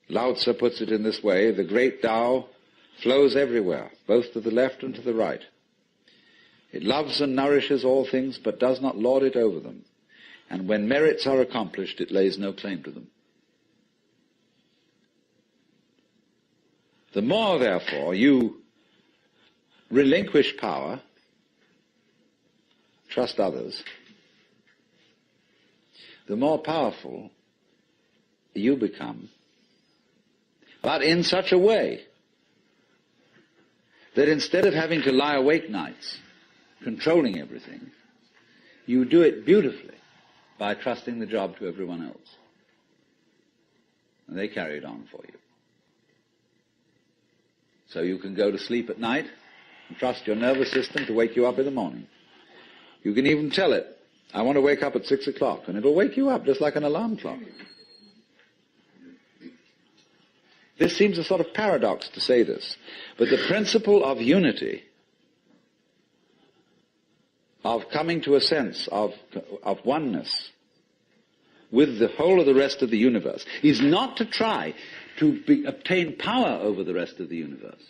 Lao Tzu puts it in this way: the great Tao flows everywhere, both to the left and to the right. It loves and nourishes all things, but does not lord it over them. And when merits are accomplished, it lays no claim to them. The more, therefore, you relinquish power, trust others, the more powerful you become, but in such a way that instead of having to lie awake nights controlling everything, you do it beautifully by trusting the job to everyone else. And they carry it on for you. So you can go to sleep at night and trust your nervous system to wake you up in the morning. You can even tell it, I want to wake up at 6 o'clock, and it'll wake you up just like an alarm clock. This seems a sort of paradox to say this, but the principle of unity, of coming to a sense of oneness with the whole of the rest of the universe, is not to try to obtain power over the rest of the universe.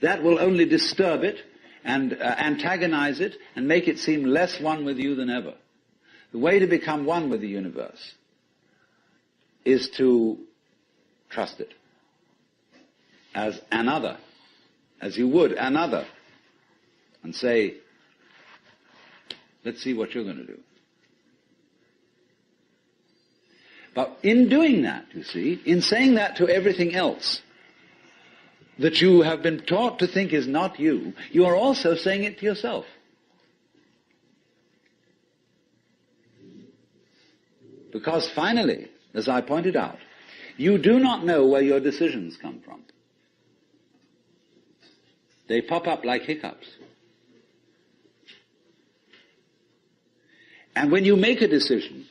That will only disturb it and antagonize it and make it seem less one with you than ever. The way to become one with the universe is to trust it as another, as you would another, and say, let's see what you're going to do. But in doing that, you see, in saying that to everything else that you have been taught to think is not you, you are also saying it to yourself. Because finally, as I pointed out, you do not know where your decisions come from. They pop up like hiccups. And when you make a decision,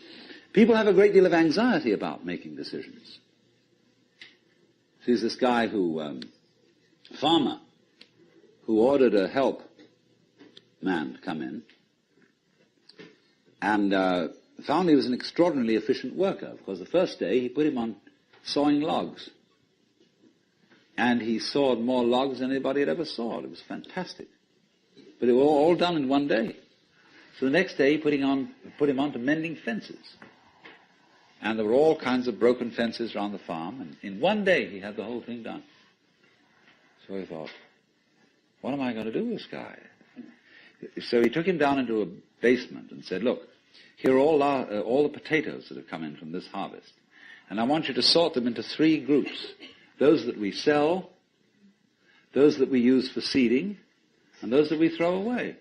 people have a great deal of anxiety about making decisions. There's this guy farmer, who ordered a help man to come in, and found he was an extraordinarily efficient worker, because the first day he put him on sawing logs. And he sawed more logs than anybody had ever sawed. It was fantastic. But it was all done in one day. So the next day he put him on to mending fences. And there were all kinds of broken fences around the farm, and in one day he had the whole thing done. So he thought, what am I going to do with this guy? So he took him down into a basement and said, look, here are all the potatoes that have come in from this harvest. And I want you to sort them into 3 groups. Those that we sell, those that we use for seeding, and those that we throw away.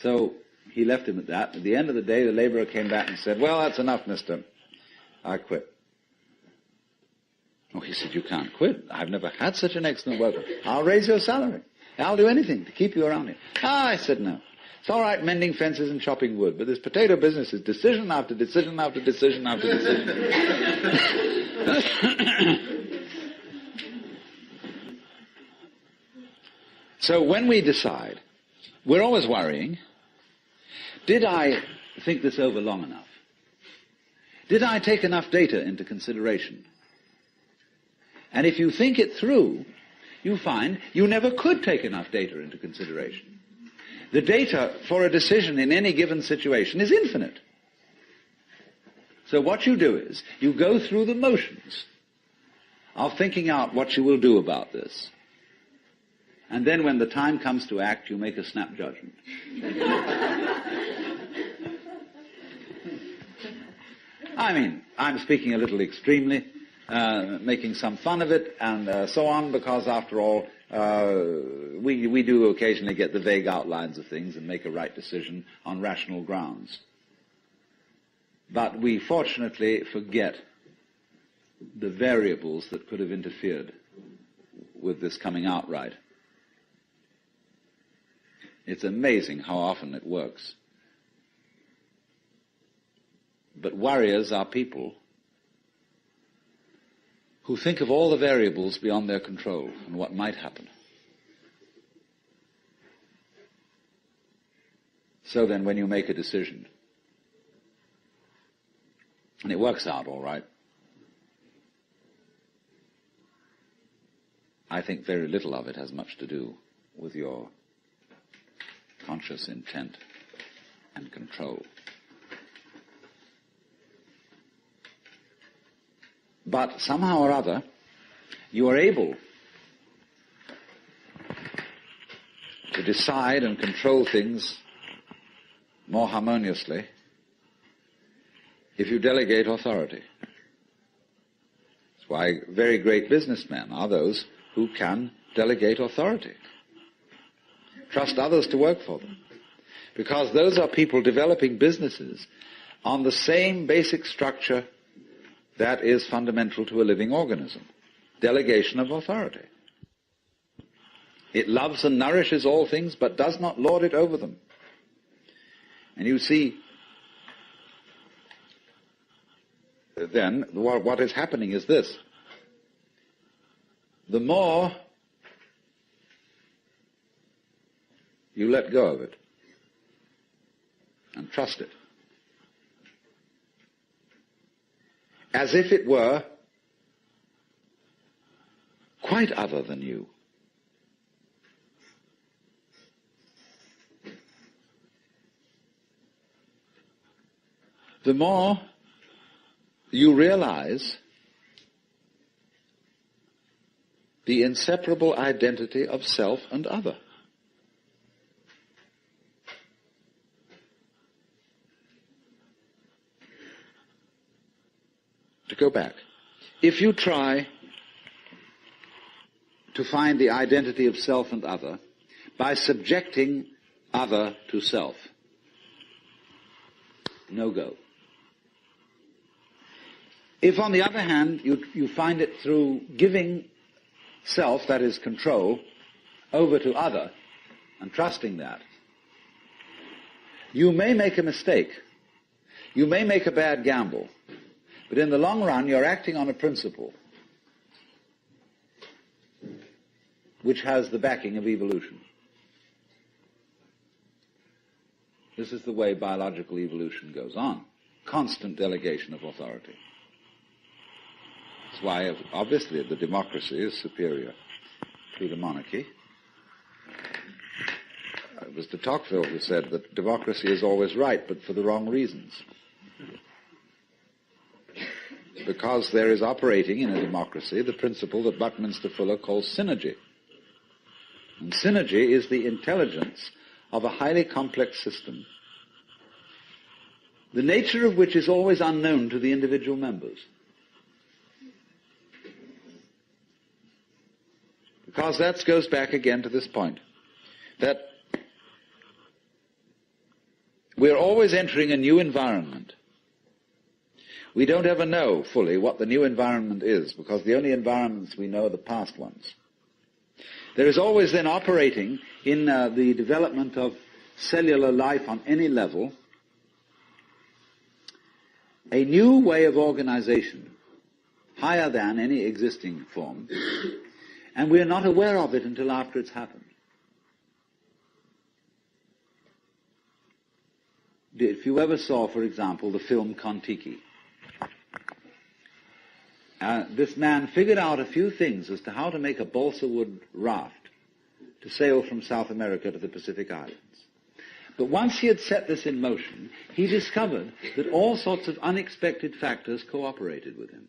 So he left him at that. At the end of the day, the laborer came back and said, well, that's enough, mister. I quit. Oh, he said, you can't quit. I've never had such an excellent worker. I'll raise your salary. I'll do anything to keep you around here. I said, no. It's all right mending fences and chopping wood, but this potato business is decision after decision after decision after decision. So when we decide, we're always worrying, did I think this over long enough? Did I take enough data into consideration? And if you think it through, you find you never could take enough data into consideration. The data for a decision in any given situation is infinite. So what you do is, you go through the motions of thinking out what you will do about this. And then when the time comes to act, you make a snap judgment. I mean, I'm speaking a little extremely, making some fun of it and so on, because after all, we do occasionally get the vague outlines of things and make a right decision on rational grounds. But we fortunately forget the variables that could have interfered with this coming out right. It's amazing how often it works. But warriors are people who think of all the variables beyond their control and what might happen. So then when you make a decision, And it works out all right. I think very little of it has much to do with your conscious intent and control. But somehow or other, you are able to decide and control things more harmoniously if you delegate authority. That's why very great businessmen are those who can delegate authority. Trust others to work for them. Because those are people developing businesses on the same basic structure that is fundamental to a living organism. Delegation of authority. It loves and nourishes all things, but does not lord it over them. And you see, then, what is happening is this. The more you let go of it and trust it, as if it were quite other than you, the more you realize the inseparable identity of self and other. To go back, if you try to find the identity of self and other by subjecting other to self, no go. If, on the other hand, you find it through giving self, that is control, over to other and trusting that, you may make a mistake. You may make a bad gamble. But in the long run, you're acting on a principle which has the backing of evolution. This is the way biological evolution goes on. Constant delegation of authority. That's why, obviously, the democracy is superior to the monarchy. It was de Tocqueville who said that democracy is always right, but for the wrong reasons. Because there is operating in a democracy the principle that Buckminster Fuller calls synergy. And synergy is the intelligence of a highly complex system, the nature of which is always unknown to the individual members. Because that goes back again to this point, that we're always entering a new environment. We don't ever know fully what the new environment is, because the only environments we know are the past ones. There is always then operating in the development of cellular life on any level a new way of organization, higher than any existing form, and we are not aware of it until after it's happened. If you ever saw, for example, the film Kon-Tiki, this man figured out a few things as to how to make a balsa wood raft to sail from South America to the Pacific Islands. But once he had set this in motion, he discovered that all sorts of unexpected factors cooperated with him.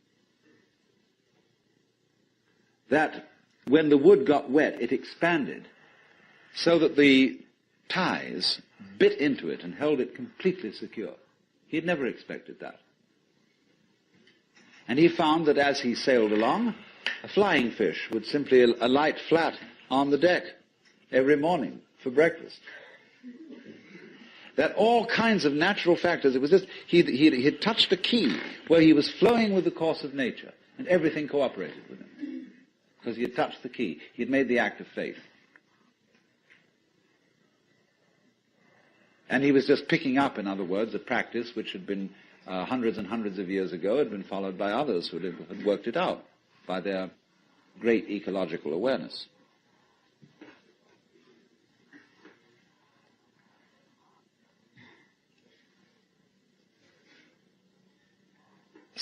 That when the wood got wet, it expanded so that the ties bit into it and held it completely secure. He had never expected that. And he found that as he sailed along, a flying fish would simply alight flat on the deck every morning for breakfast. That all kinds of natural factors, it was just, he had touched a key where he was flowing with the course of nature, and everything cooperated with him. Because he had touched the key. He had made the act of faith. And he was just picking up, in other words, a practice which had been hundreds and hundreds of years ago, had been followed by others who had worked it out by their great ecological awareness.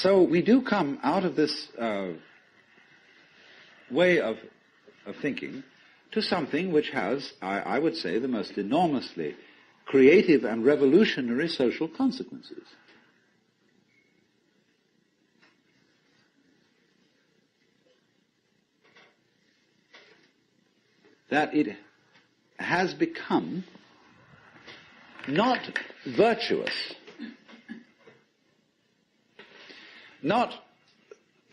So we do come out of this way of thinking to something which has, I would say, the most enormously creative and revolutionary social consequences. That it has become not virtuous, not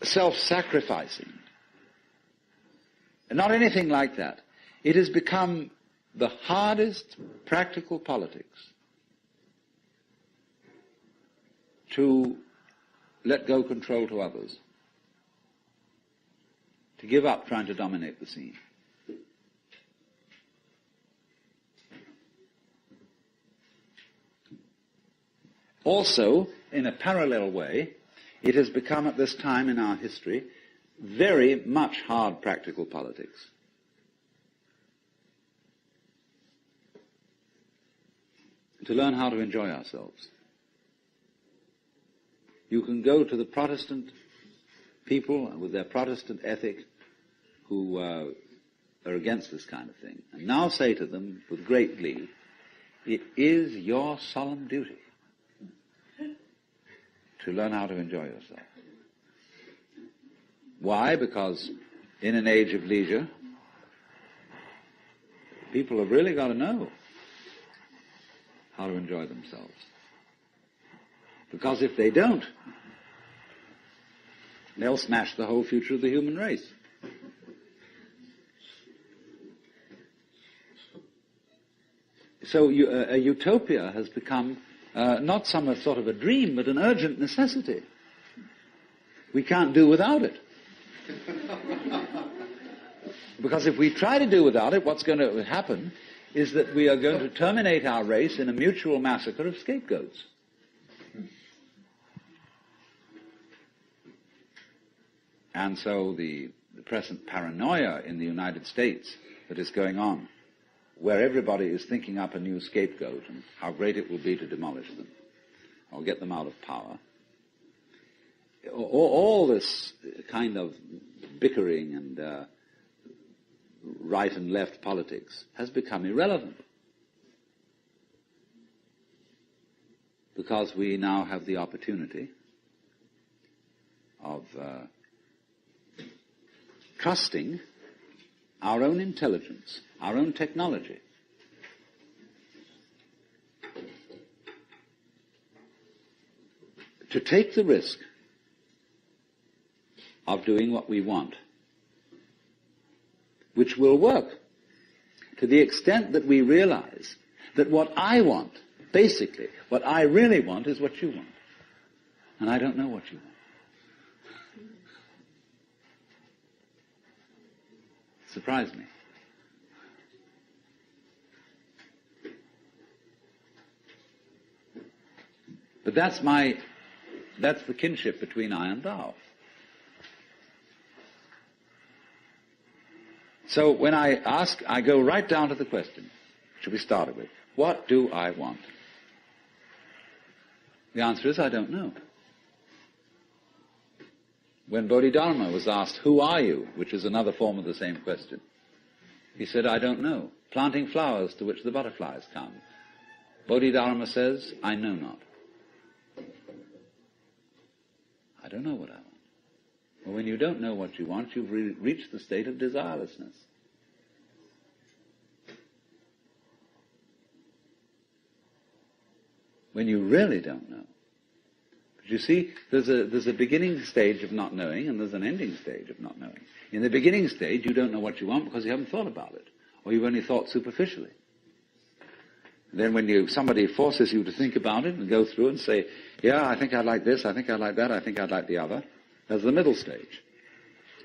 self-sacrificing, not anything like that. It has become the hardest practical politics to let go control to others, to give up trying to dominate the scene. Also, in a parallel way, it has become at this time in our history very much hard practical politics. To learn how to enjoy ourselves. You can go to the Protestant people with their Protestant ethic who are against this kind of thing, and now say to them with great glee, it is your solemn duty to learn how to enjoy yourself. Why? Because in an age of leisure, people have really got to know how to enjoy themselves. Because if they don't, they'll smash the whole future of the human race. So a utopia has become not some sort of a dream, but an urgent necessity. We can't do without it. Because if we try to do without it, what's going to happen is that we are going to terminate our race in a mutual massacre of scapegoats. And so the present paranoia in the United States that is going on, where everybody is thinking up a new scapegoat and how great it will be to demolish them or get them out of power, all this kind of bickering and right and left politics has become irrelevant. Because we now have the opportunity of trusting our own intelligence, our own technology. To take the risk of doing what we want, which will work to the extent that we realize that what I want, basically, what I really want is what you want. And I don't know what you want. Surprised me. But that's the kinship between I and thou. So when I ask, I go right down to the question, which we started with. What do I want? The answer is, I don't know. When Bodhidharma was asked, who are you? Which is another form of the same question. He said, I don't know. Planting flowers to which the butterflies come. Bodhidharma says, I know not. I don't know what I want. Well, when you don't know what you want, you've reached the state of desirelessness. When you really don't know. But you see, there's a beginning stage of not knowing, and there's an ending stage of not knowing. In the beginning stage, you don't know what you want because you haven't thought about it, or you've only thought superficially. Then when somebody forces you to think about it and go through and say, yeah, I think I'd like this, I think I'd like that, I think I'd like the other, there's the middle stage.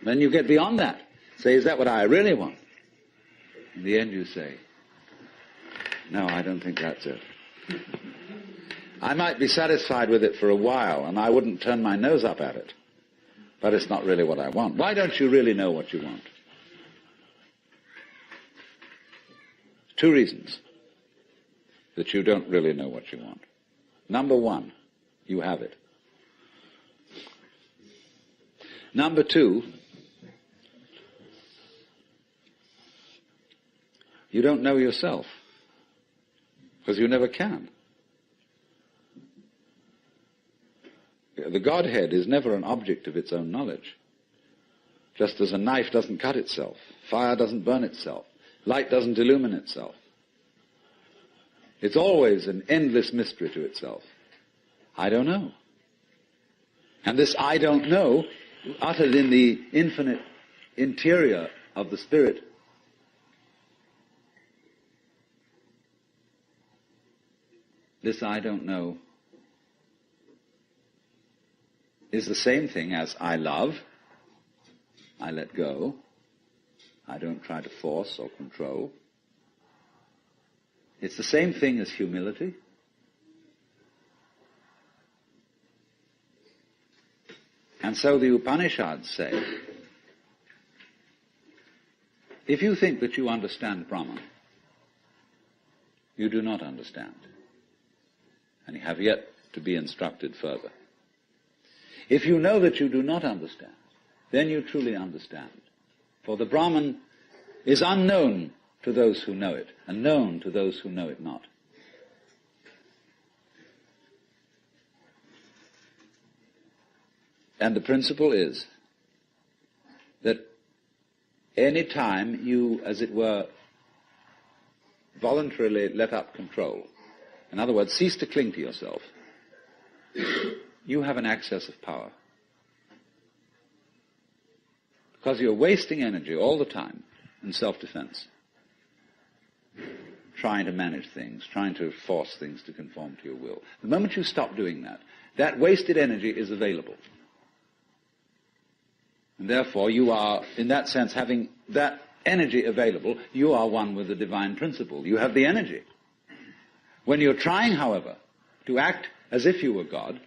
Then you get beyond that. Say, is that what I really want? In the end you say, no, I don't think that's it. I might be satisfied with it for a while, and I wouldn't turn my nose up at it. But it's not really what I want. Why don't you really know what you want? 2 reasons that you don't really know what you want. Number 1, you have it. Number two, you don't know yourself, because you never can. The Godhead is never an object of its own knowledge. Just as a knife doesn't cut itself, fire doesn't burn itself, light doesn't illumine itself. It's always an endless mystery to itself. I don't know. And this I don't know, uttered in the infinite interior of the Spirit, this I don't know is the same thing as I love, I let go, I don't try to force or control. It's the same thing as humility. And so the Upanishads say, if you think that you understand Brahman, you do not understand, and you have yet to be instructed further. If you know that you do not understand, then you truly understand. For the Brahman is unknown to those who know it, and known to those who know it not. And the principle is that any time you, as it were, voluntarily let up control, in other words, cease to cling to yourself, you have an access of power. Because you're wasting energy all the time in self-defense, trying to manage things, trying to force things to conform to your will. The moment you stop doing that, that wasted energy is available. And therefore you are, in that sense, having that energy available, you are one with the divine principle. You have the energy. When you're trying, however, to act as if you were God,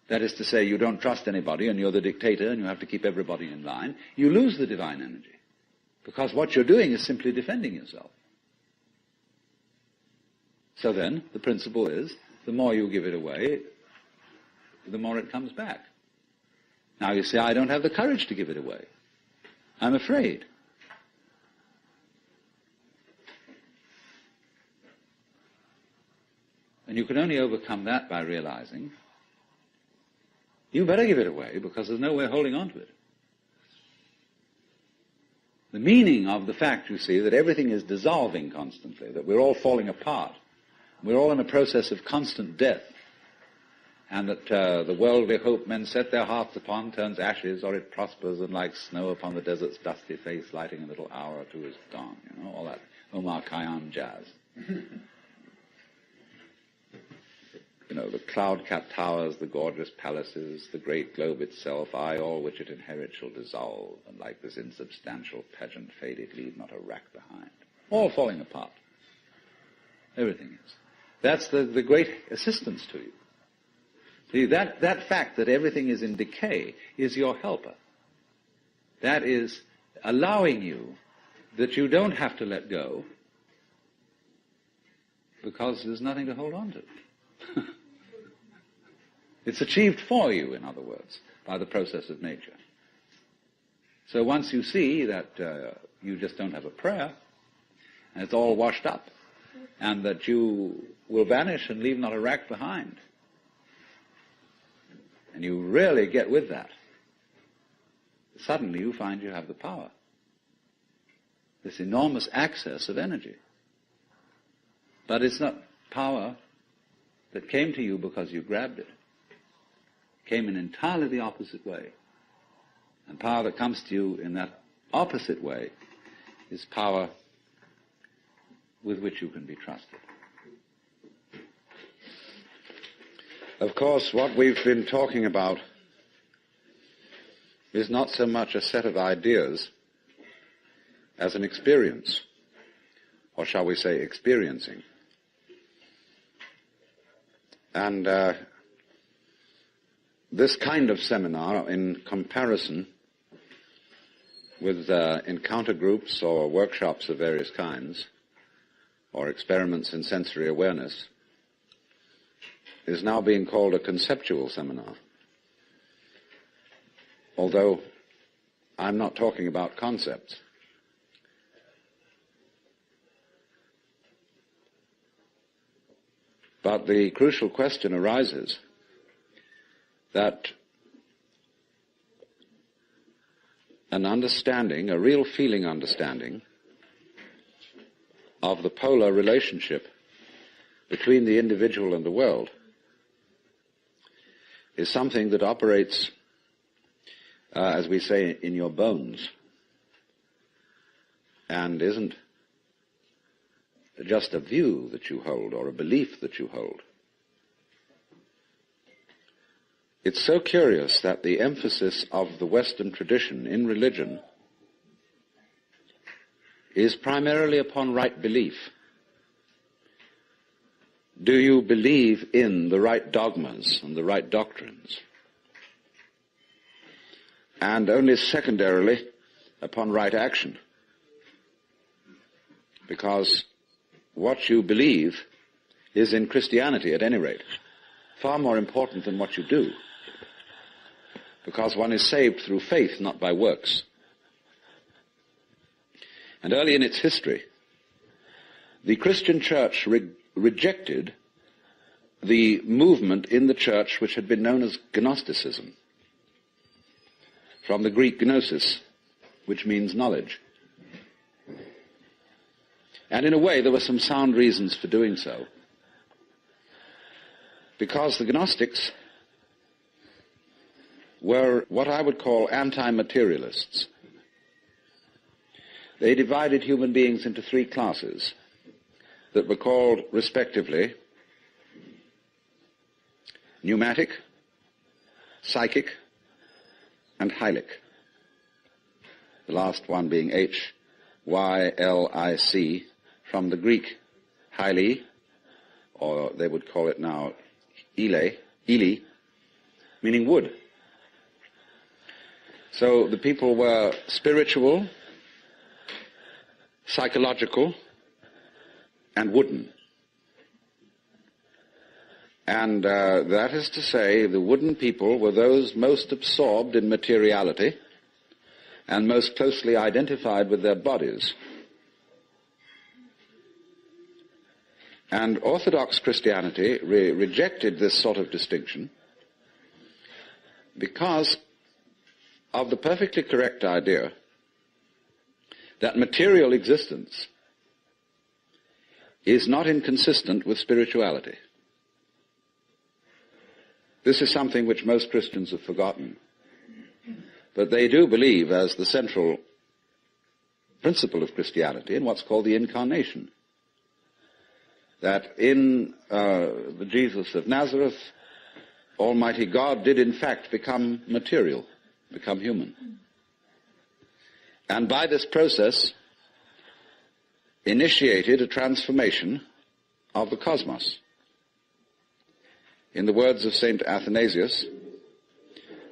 that is to say, you don't trust anybody and you're the dictator and you have to keep everybody in line, you lose the divine energy. Because what you're doing is simply defending yourself. So then, the principle is, the more you give it away, the more it comes back. Now you say, I don't have the courage to give it away. I'm afraid. And you can only overcome that by realizing you better give it away because there's no way of holding on to it. The meaning of the fact, you see, that everything is dissolving constantly, that we're all falling apart, we're all in a process of constant death, and that the worldly hope men set their hearts upon turns ashes, or it prospers, and like snow upon the desert's dusty face, lighting a little hour or two is gone. You know, all that Omar Khayyam jazz. You know, the cloud-capped towers, the gorgeous palaces, the great globe itself, I, all which it inherits shall dissolve, and like this insubstantial pageant faded, leave not a rack behind. All falling apart. Everything is. That's the great assistance to you. See, that fact that everything is in decay is your helper. That is allowing you that you don't have to let go because there's nothing to hold on to. It's achieved for you, in other words, by the process of nature. So once you see that you just don't have a prayer, and it's all washed up, and that you will vanish and leave not a rack behind, and you really get with that, suddenly you find you have the power. This enormous access of energy. But it's not power that came to you because you grabbed it. It came in entirely the opposite way. And power that comes to you in that opposite way is power with which you can be trusted. Of course, what we've been talking about is not so much a set of ideas as an experience, or shall we say experiencing. And this kind of seminar, in comparison with encounter groups or workshops of various kinds, or experiments in sensory awareness, is now being called a conceptual seminar, although I'm not talking about concepts. But the crucial question arises that an understanding, a real feeling understanding, of the polar relationship between the individual and the world is something that operates, as we say, in your bones, and isn't just a view that you hold or a belief that you hold. It's so curious that the emphasis of the Western tradition in religion is primarily upon right belief. Do you believe in the right dogmas and the right doctrines? And only secondarily upon right action. Because what you believe is, in Christianity at any rate, far more important than what you do. Because one is saved through faith, not by works. And early in its history, the Christian church rejected the movement in the church which had been known as Gnosticism, from the Greek gnosis, which means knowledge. And in a way, there were some sound reasons for doing so. Because the Gnostics were what I would call anti-materialists. They divided human beings into three classes that were called, respectively, pneumatic, psychic, and hylic. The last one being H-Y-L-I-C, from the Greek hyli, or they would call it now ile, meaning wood. So the people were spiritual, psychological, and wooden. And that is to say, the wooden people were those most absorbed in materiality and most closely identified with their bodies. And Orthodox Christianity rejected this sort of distinction because of the perfectly correct idea that material existence is not inconsistent with spirituality. This is something which most Christians have forgotten. But they do believe as the central principle of Christianity in what's called the Incarnation. That in the Jesus of Nazareth, Almighty God did in fact become material, become human. And by this process initiated a transformation of the cosmos. In the words of St. Athanasius,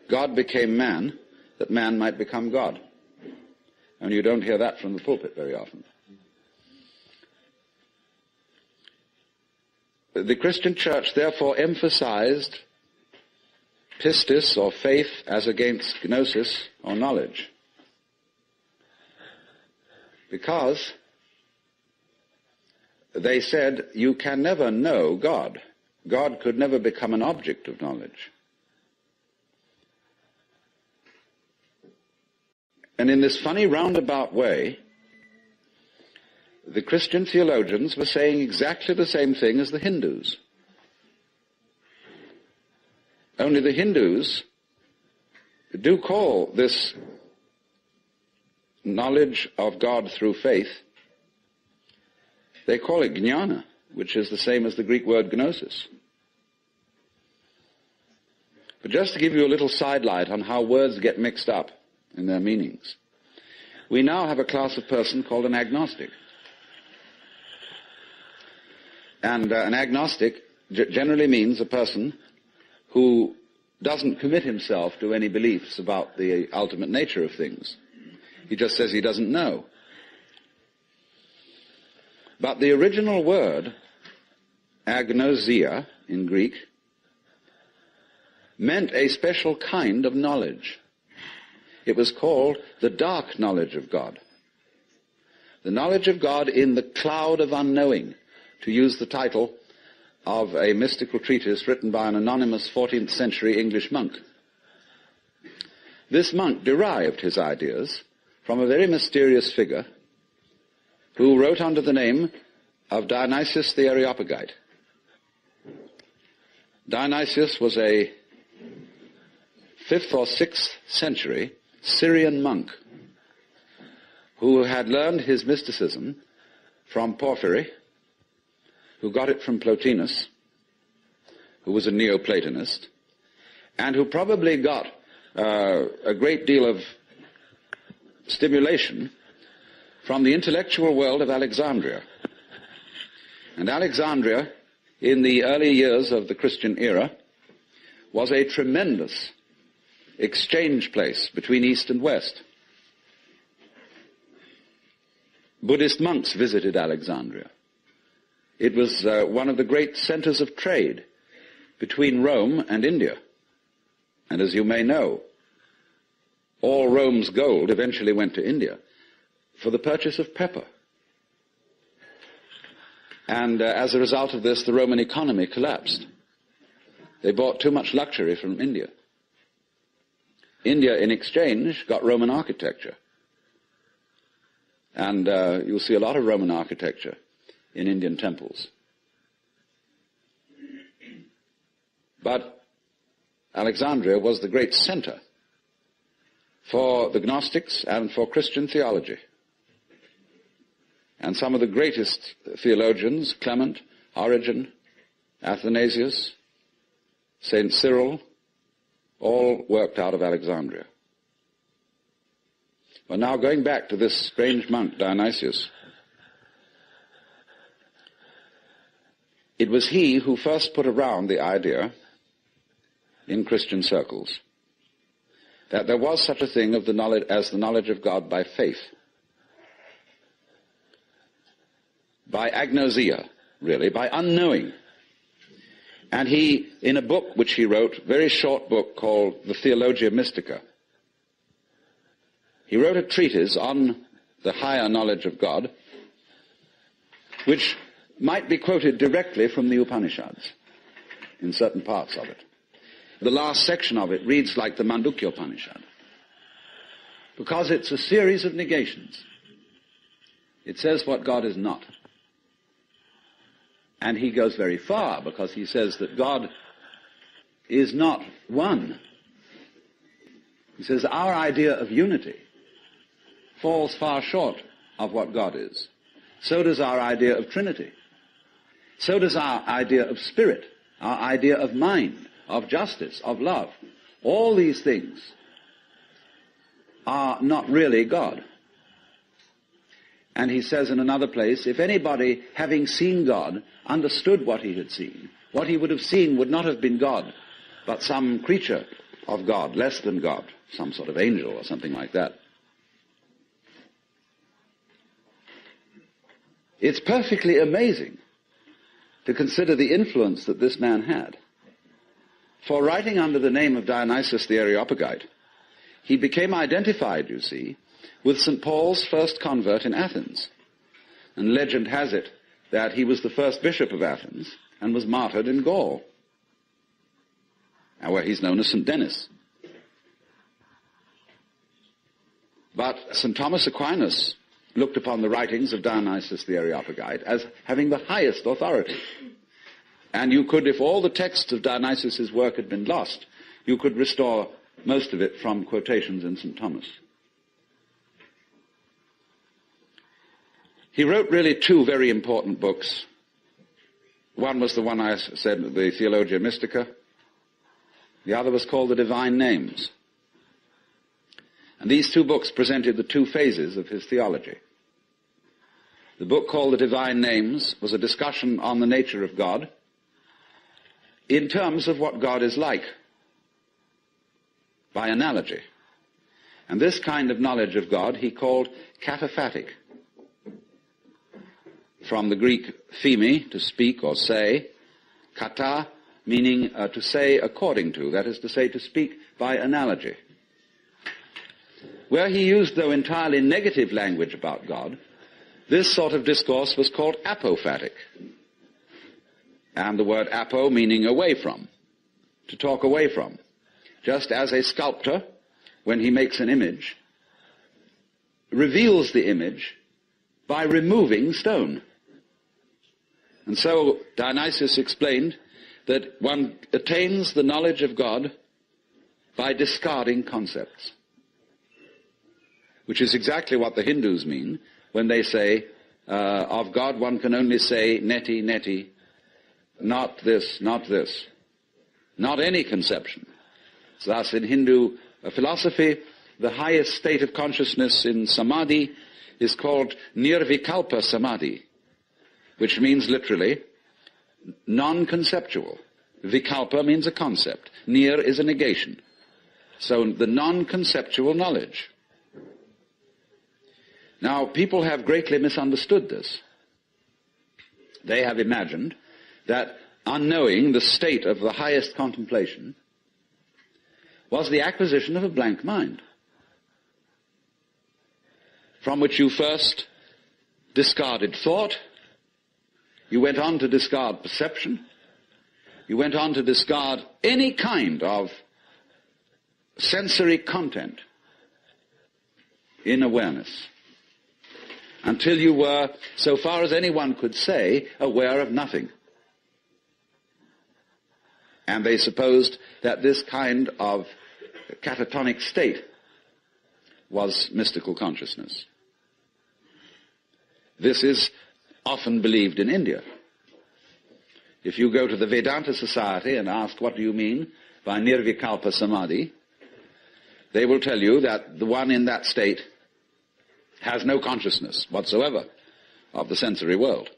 God became man that man might become God. And you don't hear that from the pulpit very often. The Christian church therefore emphasized pistis, or faith, as against gnosis, or knowledge. Because they said you can never know God. God could never become an object of knowledge. And in this funny roundabout way, the Christian theologians were saying exactly the same thing as the Hindus. Only the Hindus do call this knowledge of God through faith, they call it jnana, which is the same as the Greek word gnosis. But just to give you a little sidelight on how words get mixed up in their meanings, we now have a class of person called an agnostic. And an agnostic generally means a person who doesn't commit himself to any beliefs about the ultimate nature of things. He just says he doesn't know. But the original word, agnosia in Greek, meant a special kind of knowledge. It was called the dark knowledge of God. The knowledge of God in the cloud of unknowing, to use the title of a mystical treatise written by an anonymous 14th century English monk. This monk derived his ideas from a very mysterious figure who wrote under the name of Dionysius the Areopagite. Dionysius was a 5th or 6th century Syrian monk who had learned his mysticism from Porphyry, who got it from Plotinus, who was a Neoplatonist, and who probably got a great deal of stimulation from the intellectual world of Alexandria. And Alexandria, in the early years of the Christian era, was a tremendous exchange place between East and West. Buddhist monks visited Alexandria. It was one of the great centers of trade between Rome and India. And as you may know, all Rome's gold eventually went to India for the purchase of pepper. And as a result of this, the Roman economy collapsed. They bought too much luxury from India. India, in exchange, got Roman architecture. And you'll see a lot of Roman architecture in Indian temples. But Alexandria was the great center for the Gnostics and for Christian theology. And some of the greatest theologians, Clement, Origen, Athanasius, St. Cyril, all worked out of Alexandria. Well, now going back to this strange monk, Dionysius, it was he who first put around the idea in Christian circles that there was such a thing of the knowledge as the knowledge of God by faith, by agnosia, really, by unknowing. And he, in a book which he wrote, very short book called the Theologia Mystica, he wrote a treatise on the higher knowledge of God, which might be quoted directly from the Upanishads in certain parts of it. The last section of it reads like the Mandukya Upanishad, because it's a series of negations. It says what God is not. And he goes very far, because he says that God is not one. He says our idea of unity falls far short of what God is. So does our idea of Trinity. So does our idea of spirit, our idea of mind, of justice, of love. All these things are not really God. And he says in another place, if anybody, having seen God, understood what he had seen, what he would have seen would not have been God, but some creature of God, less than God, some sort of angel or something like that. It's perfectly amazing to consider the influence that this man had. For writing under the name of Dionysius the Areopagite, he became identified, you see, with St. Paul's first convert in Athens. And legend has it that he was the first bishop of Athens and was martyred in Gaul, where he's known as St. Denis. But St. Thomas Aquinas looked upon the writings of Dionysius the Areopagite as having the highest authority. And you could, if all the texts of Dionysius' work had been lost, you could restore most of it from quotations in St. Thomas. He wrote really two very important books. One was the one I said, the Theologia Mystica. The other was called the Divine Names. And these two books presented the two phases of his theology. The book called the Divine Names was a discussion on the nature of God in terms of what God is like, by analogy. And this kind of knowledge of God he called kataphatic, from the Greek pheme, to speak or say, kata, meaning to say according to, that is to say, to speak by analogy. Where he used, though, entirely negative language about God, this sort of discourse was called apophatic. And the word apo meaning away from, to talk away from. Just as a sculptor, when he makes an image, reveals the image by removing stone. And so Dionysius explained that one attains the knowledge of God by discarding concepts, which is exactly what the Hindus mean when they say, of God one can only say neti, neti, not this, not this, not any conception. Thus in Hindu philosophy, the highest state of consciousness in samadhi is called nirvikalpa samadhi, which means literally non-conceptual. Vikalpa means a concept. Nir is a negation. So the non-conceptual knowledge. Now, people have greatly misunderstood this. They have imagined that unknowing the state of the highest contemplation was the acquisition of a blank mind, from which you first discarded thought, you went on to discard perception, you went on to discard any kind of sensory content in awareness, until you were, so far as anyone could say, aware of nothing. And they supposed that this kind of catatonic state was mystical consciousness. This is often believed in India. If you go to the Vedanta Society and ask, what do you mean by nirvikalpa samadhi, they will tell you that the one in that state has no consciousness whatsoever of the sensory world.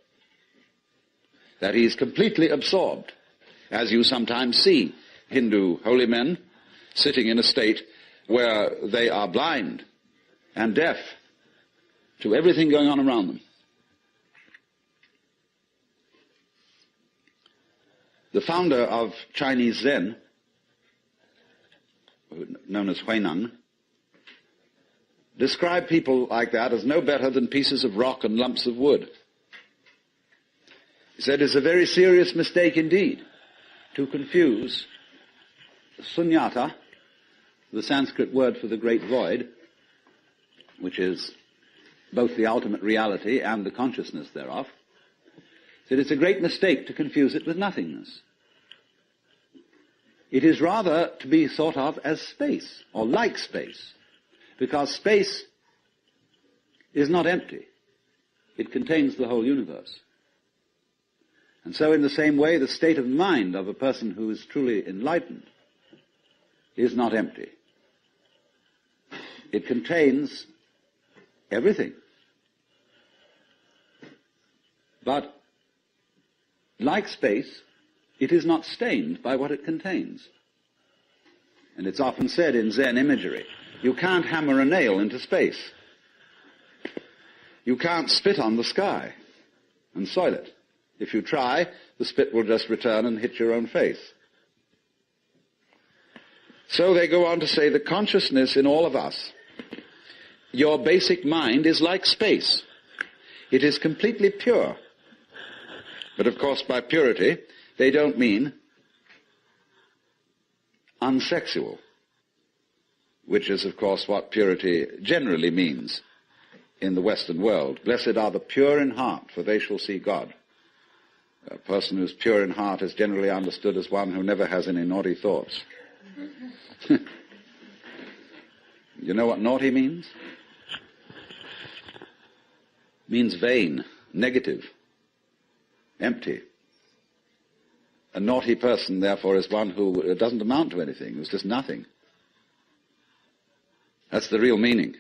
That he is completely absorbed, as you sometimes see Hindu holy men sitting in a state where they are blind and deaf to everything going on around them. The founder of Chinese Zen, known as Huineng, described people like that as no better than pieces of rock and lumps of wood. He said it's a very serious mistake indeed to confuse sunyata, the Sanskrit word for the great void, which is both the ultimate reality and the consciousness thereof. He said it's a great mistake to confuse it with nothingness. It is rather to be thought of as space, or like space, because space is not empty. It contains the whole universe. And so in the same way, the state of mind of a person who is truly enlightened is not empty. It contains everything. But like space, it is not stained by what it contains. And it's often said in Zen imagery, you can't hammer a nail into space. You can't spit on the sky and soil it. If you try, the spit will just return and hit your own face. So they go on to say the consciousness in all of us, your basic mind is like space. It is completely pure. But of course by purity, they don't mean unsexual, which is of course what purity generally means in the Western world. Blessed are the pure in heart, for they shall see God. A person who's pure in heart is generally understood as one who never has any naughty thoughts. You know what naughty means? It means vain, negative, empty. A naughty person, therefore, is one who doesn't amount to anything, who's just nothing. That's the real meaning.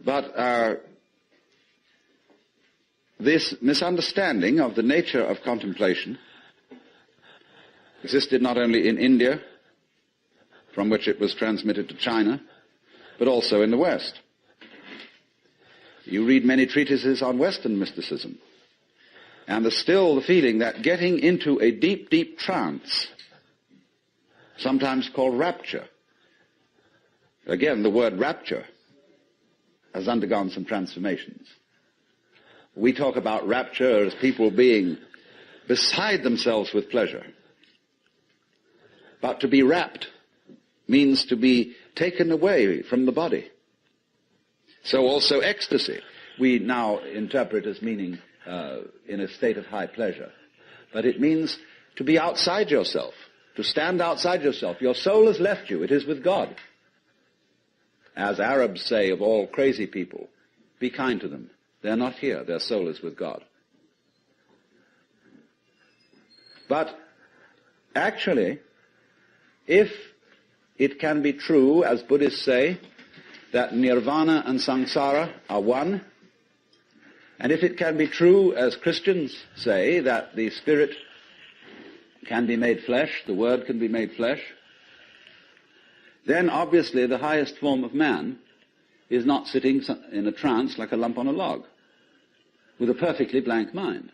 But this misunderstanding of the nature of contemplation existed not only in India, from which it was transmitted to China, but also in the West. You read many treatises on Western mysticism, and there's still the feeling that getting into a deep, deep trance, sometimes called rapture, Again, the word rapture has undergone some transformations. We talk about rapture as people being beside themselves with pleasure. But to be rapt means to be taken away from the body. So also ecstasy we now interpret as meaning in a state of high pleasure. But it means to be outside yourself, to stand outside yourself. Your soul has left you. It is with God. As Arabs say of all crazy people, be kind to them. They're not here. Their soul is with God. But actually, if it can be true, as Buddhists say, that nirvana and samsara are one, and if it can be true, as Christians say, that the spirit can be made flesh, the word can be made flesh, then obviously the highest form of man is not sitting in a trance like a lump on a log, with a perfectly blank mind.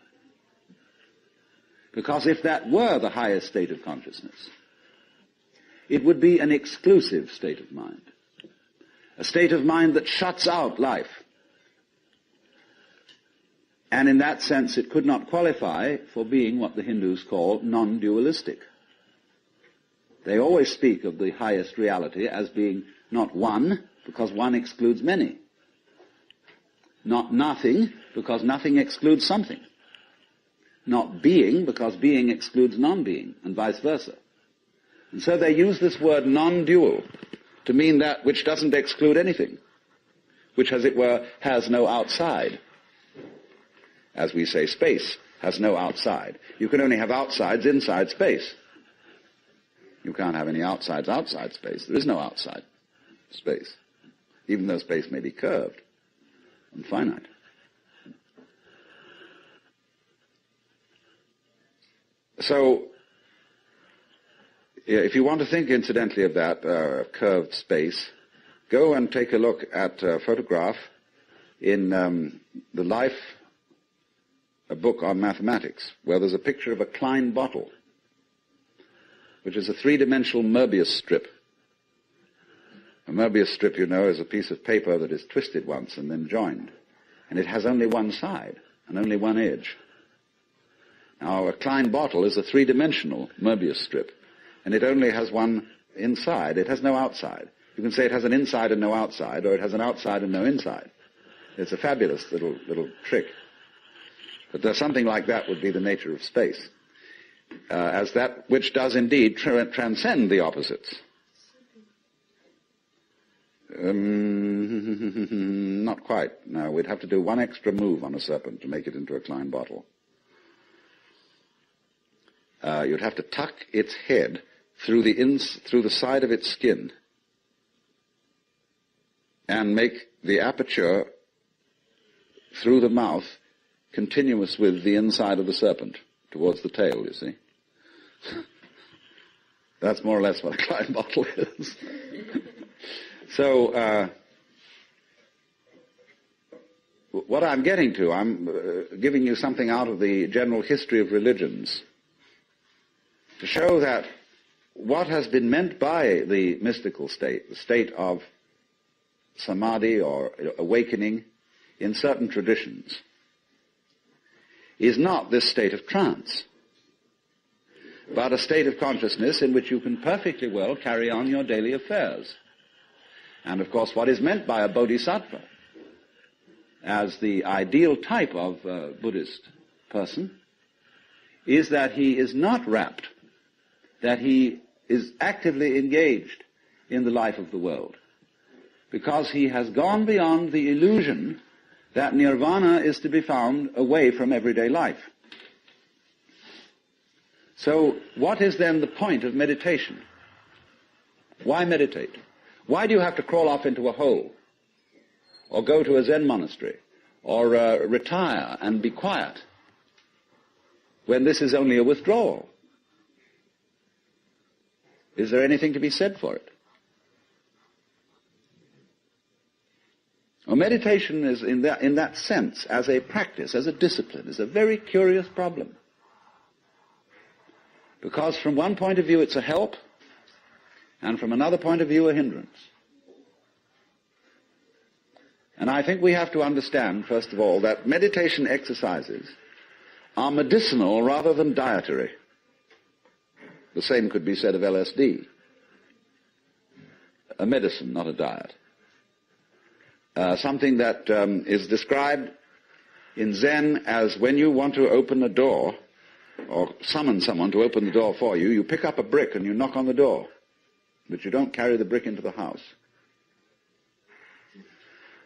Because if that were the highest state of consciousness, it would be an exclusive state of mind, a state of mind that shuts out life. And in that sense, it could not qualify for being what the Hindus call non-dualistic. They always speak of the highest reality as being not one, because one excludes many. Not nothing, because nothing excludes something. Not being, because being excludes non-being, and vice versa. And so they use this word non-dual to mean that which doesn't exclude anything, which, as it were, has no outside. As we say, space has no outside. You can only have outsides inside space. You can't have any outsides outside space. There is no outside space, even though space may be curved and finite. So, if you want to think, incidentally, of that curved space, go and take a look at a photograph in the Life, a book on mathematics, where there's a picture of a Klein bottle, which is a three-dimensional Möbius strip. A Möbius strip, you know, is a piece of paper that is twisted once and then joined. And it has only one side and only one edge. Now, a Klein bottle is a three-dimensional Möbius strip, and it only has one inside. It has no outside. You can say it has an inside and no outside, or it has an outside and no inside. It's a fabulous little trick. But there's something like that would be the nature of space, as that which does indeed transcend the opposites. Not quite. No, we'd have to do one extra move on a serpent to make it into a Klein bottle. You'd have to tuck its head through the side of its skin and make the aperture through the mouth continuous with the inside of the serpent towards the tail, you see. That's more or less what a Klein bottle is. So, what I'm getting to, I'm giving you something out of the general history of religions to show that what has been meant by the mystical state, the state of samadhi or awakening in certain traditions, is not this state of trance, but a state of consciousness in which you can perfectly well carry on your daily affairs. And of course, what is meant by a bodhisattva as the ideal type of Buddhist person is that he is not rapt, that he is actively engaged in the life of the world, because he has gone beyond the illusion that nirvana is to be found away from everyday life. So what is then the point of meditation? Why meditate? Why do you have to crawl off into a hole, or go to a Zen monastery, or retire and be quiet, when this is only a withdrawal? Is there anything to be said for it? Well, meditation is, in that sense, as a practice, as a discipline, is a very curious problem. Because from one point of view it's a help, and from another point of view a hindrance. And I think we have to understand, first of all, that meditation exercises are medicinal rather than dietary. The same could be said of LSD. A medicine, not a diet. Something that is described in Zen as when you want to open a door, or summon someone to open the door for you, you pick up a brick and you knock on the door, but you don't carry the brick into the house.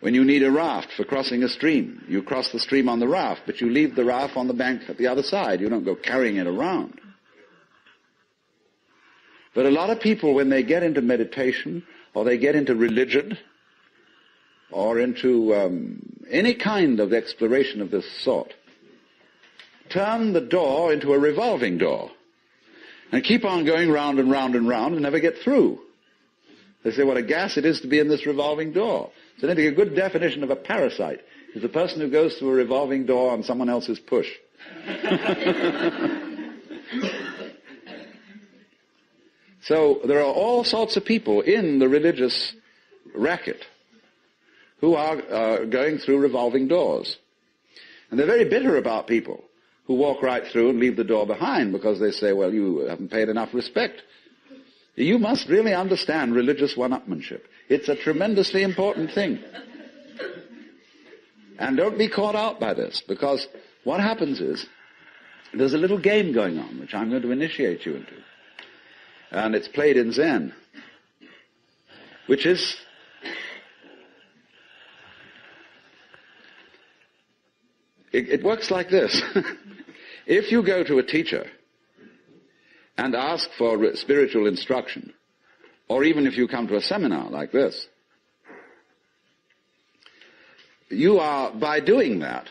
When you need a raft for crossing a stream, you cross the stream on the raft, but you leave the raft on the bank at the other side. You don't go carrying it around. But a lot of people, when they get into meditation, or they get into religion, or into any kind of exploration of this sort, turn the door into a revolving door and keep on going round and round and round and never get through. They say, what a gas it is to be in this revolving door. So I think a good definition of a parasite is the person who goes through a revolving door on someone else's push. So there are all sorts of people in the religious racket who are going through revolving doors. And they're very bitter about people who walk right through and leave the door behind because they say, well, you haven't paid enough respect. You must really understand religious one-upmanship. It's a tremendously important thing. And don't be caught out by this, because what happens is there's a little game going on, which I'm going to initiate you into. And it's played in Zen, which is it works like this. If you go to a teacher and ask for spiritual instruction, or even if you come to a seminar like this, you are, by doing that,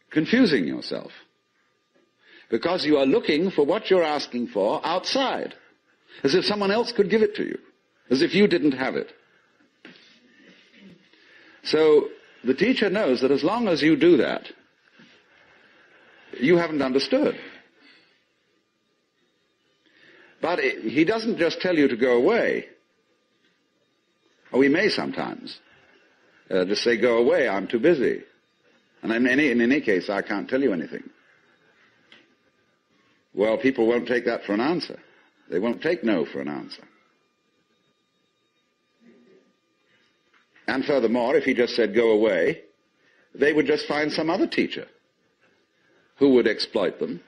confusing yourself. Because you are looking for what you're asking for outside, as if someone else could give it to you, as if you didn't have it. So the teacher knows that as long as you do that, you haven't understood. But he doesn't just tell you to go away. Or he may sometimes just say, go away, I'm too busy. And in any case, I can't tell you anything. Well, people won't take that for an answer. They won't take no for an answer. And furthermore, if he just said, go away, they would just find some other teacher who would exploit them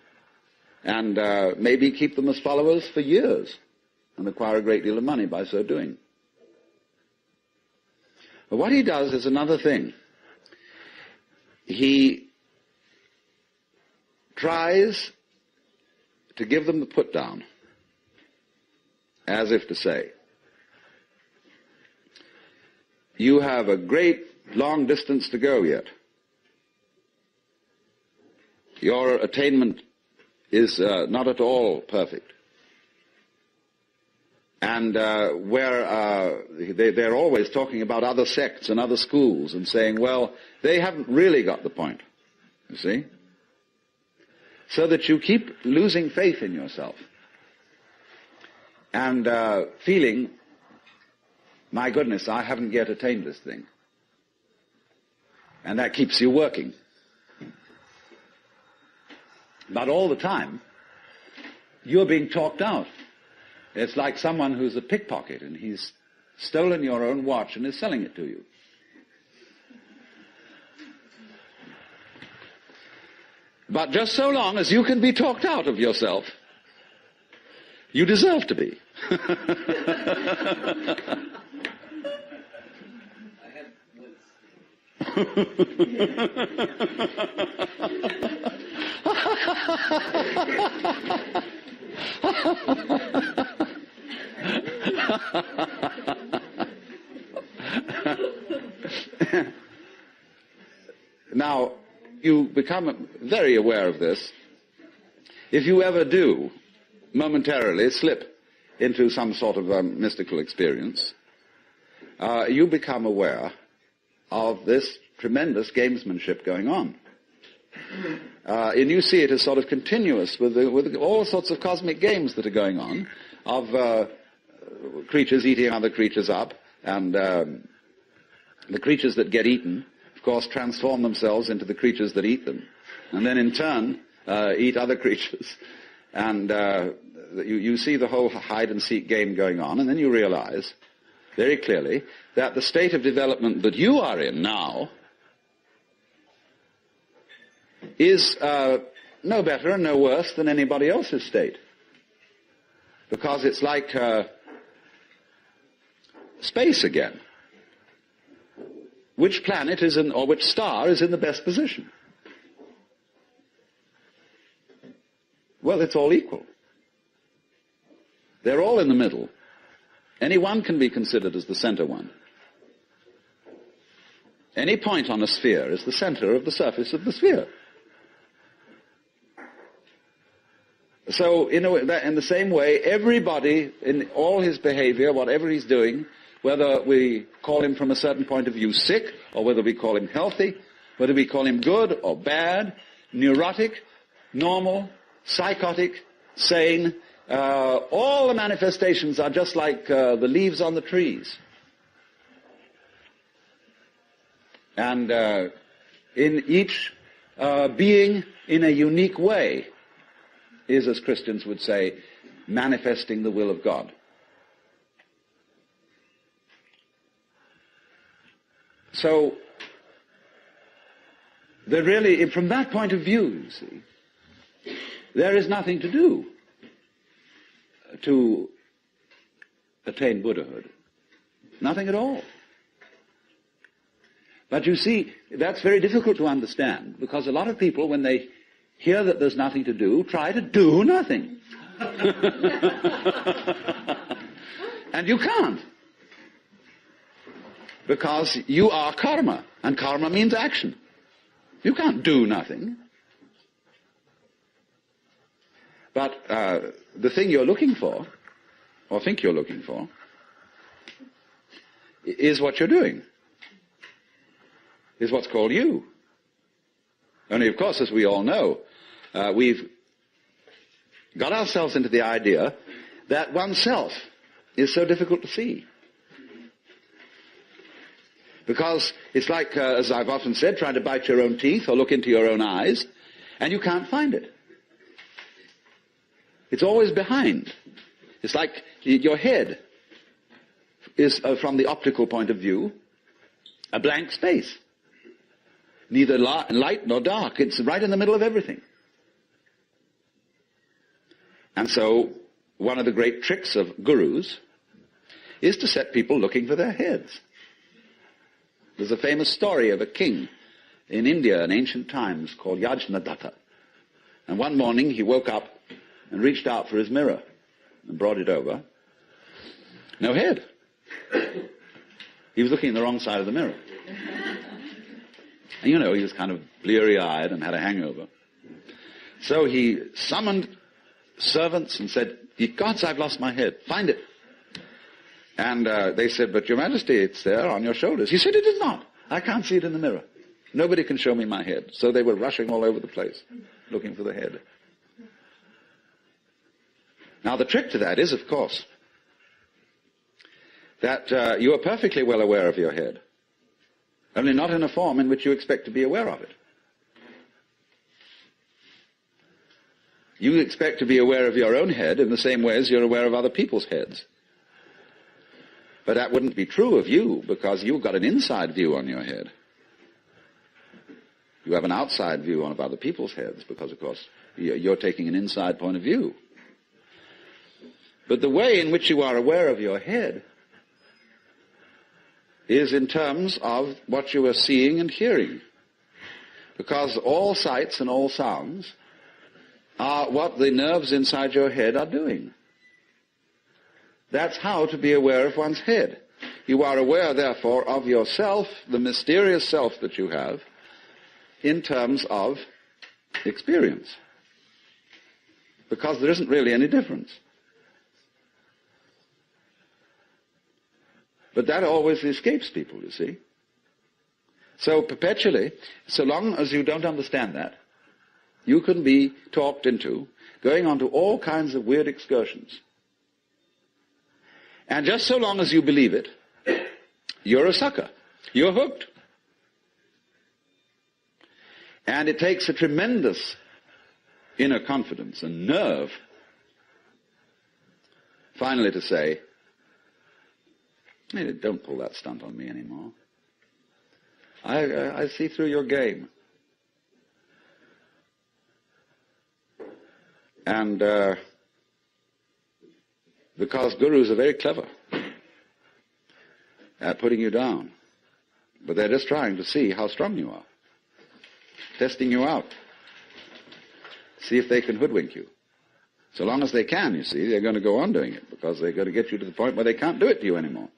and maybe keep them as followers for years and acquire a great deal of money by so doing. But what he does is another thing. He tries to give them the put down, as if to say, you have a great long distance to go yet. Your attainment is not at all perfect. And they're always talking about other sects and other schools and saying, well, they haven't really got the point, you see? So that you keep losing faith in yourself and feeling, my goodness, I haven't yet attained this thing. And that keeps you working. But all the time, you're being talked out. It's like someone who's a pickpocket and he's stolen your own watch and is selling it to you. But just so long as you can be talked out of yourself, you deserve to be. Now, you become very aware of this. If you ever do momentarily slip into some sort of mystical experience, you become aware of this tremendous gamesmanship going on. And you see it as sort of continuous with all sorts of cosmic games that are going on, of creatures eating other creatures up, and the creatures that get eaten, of course, transform themselves into the creatures that eat them, and then in turn eat other creatures. And you see the whole hide-and-seek game going on, and then you realize very clearly that the state of development that you are in now is no better and no worse than anybody else's state. Because it's like space again. Which planet is in, or which star is in the best position? Well, it's all equal. They're all in the middle. Any one can be considered as the center one. Any point on a sphere is the center of the surface of the sphere. So, in the same way, everybody, in all his behavior, whatever he's doing, whether we call him from a certain point of view sick, or whether we call him healthy, whether we call him good or bad, neurotic, normal, psychotic, sane, all the manifestations are just like the leaves on the trees. And in each being in a unique way is, as Christians would say, manifesting the will of God. So, there really, from that point of view, you see, there is nothing to do to attain Buddhahood. Nothing at all. But you see, that's very difficult to understand, because a lot of people, when they hear that there's nothing to do, try to do nothing. And you can't. Because you are karma, and karma means action. You can't do nothing. But the thing you're looking for, or think you're looking for, is what you're doing. Is what's called you. Only, of course, as we all know, we've got ourselves into the idea that oneself is so difficult to see. Because it's like, as I've often said, trying to bite your own teeth or look into your own eyes, and you can't find it. It's always behind. It's like your head is, from the optical point of view, a blank space. Neither light nor dark. It's right in the middle of everything. And so, one of the great tricks of gurus is to set people looking for their heads. There's a famous story of a king in India in ancient times called Yajnadatta. And one morning he woke up and reached out for his mirror and brought it over. No head. He was looking in the wrong side of the mirror. And you know, he was kind of bleary-eyed and had a hangover. So he summoned servants and said, "Gods, I've lost my head. Find it." And they said, "But Your Majesty, it's there on your shoulders." He said, "It is not. I can't see it in the mirror. Nobody can show me my head." So they were rushing all over the place, looking for the head. Now the trick to that is, of course, that you are perfectly well aware of your head, only not in a form in which you expect to be aware of it. You expect to be aware of your own head in the same way as you're aware of other people's heads. But that wouldn't be true of you, because you've got an inside view on your head. You have an outside view of other people's heads, because, of course, you're taking an inside point of view. But the way in which you are aware of your head is in terms of what you are seeing and hearing. Because all sights and all sounds are what the nerves inside your head are doing. That's how to be aware of one's head. You are aware, therefore, of yourself, the mysterious self that you have, in terms of experience. Because there isn't really any difference. But that always escapes people, you see. So perpetually, so long as you don't understand that, you can be talked into going on to all kinds of weird excursions. And just so long as you believe it, you're a sucker. You're hooked. And it takes a tremendous inner confidence and nerve finally to say, hey, don't pull that stunt on me anymore. I see through your game. And because gurus are very clever at putting you down, but they're just trying to see how strong you are, testing you out, see if they can hoodwink you. So long as they can, you see, they're going to go on doing it, because they're going to get you to the point where they can't do it to you anymore.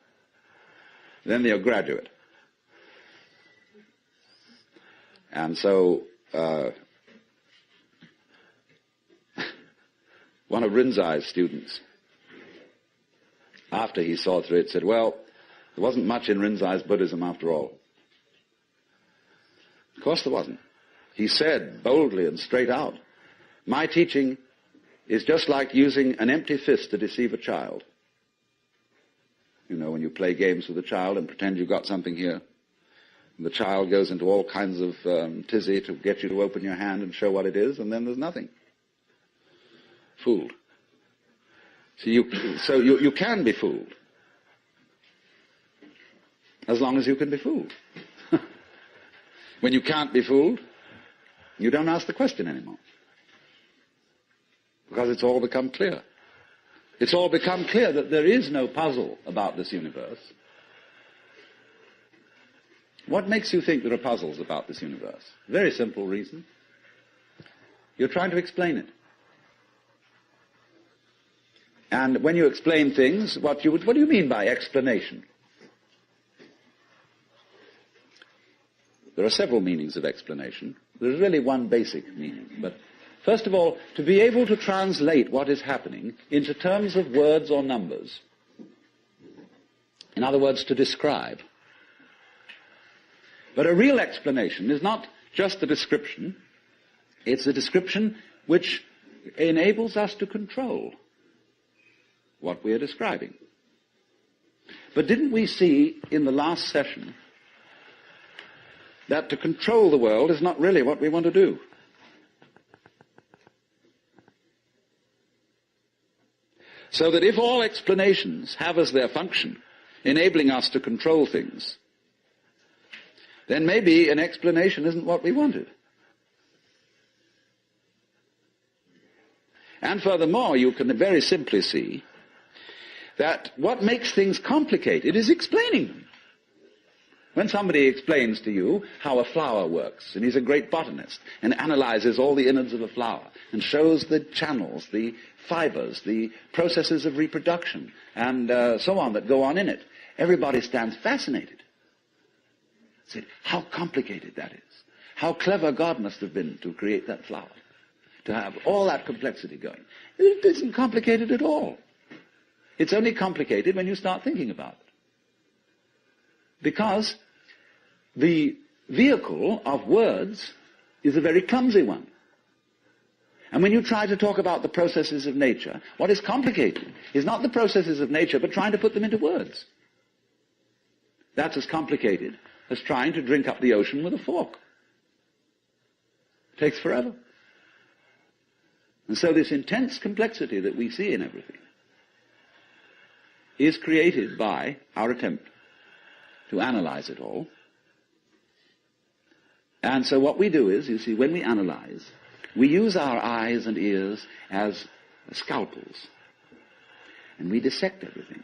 Then they'll graduate. And so, one of Rinzai's students, after he saw through it, said, well, there wasn't much in Rinzai's Buddhism after all. Of course there wasn't. He said boldly and straight out, my teaching is just like using an empty fist to deceive a child. You know, when you play games with a child and pretend you've got something here, and the child goes into all kinds of tizzy to get you to open your hand and show what it is, and then there's nothing. Fooled. So you can be fooled. As long as you can be fooled. When you can't be fooled, you don't ask the question anymore. Because it's all become clear. It's all become clear that there is no puzzle about this universe. What makes you think there are puzzles about this universe? Very simple reason. You're trying to explain it. And when you explain things, what do you mean by explanation? There are several meanings of explanation. There's really one basic meaning. But first of all, to be able to translate what is happening into terms of words or numbers. In other words, to describe. But a real explanation is not just a description. It's a description which enables us to control what we are describing. But didn't we see in the last session that to control the world is not really what we want to do? So that if all explanations have as their function enabling us to control things, then maybe an explanation isn't what we wanted. And furthermore, you can very simply see that what makes things complicated is explaining them. When somebody explains to you how a flower works, and he's a great botanist, and analyzes all the innards of a flower, and shows the channels, the fibers, the processes of reproduction, and so on that go on in it, everybody stands fascinated. Say, how complicated that is. How clever God must have been to create that flower, to have all that complexity going. It isn't complicated at all. It's only complicated when you start thinking about it. Because the vehicle of words is a very clumsy one. And when you try to talk about the processes of nature, what is complicated is not the processes of nature, but trying to put them into words. That's as complicated as trying to drink up the ocean with a fork. It takes forever. And so this intense complexity that we see in everything is created by our attempt to analyze it all. And so what we do is, you see, when we analyze, we use our eyes and ears as scalpels. And we dissect everything.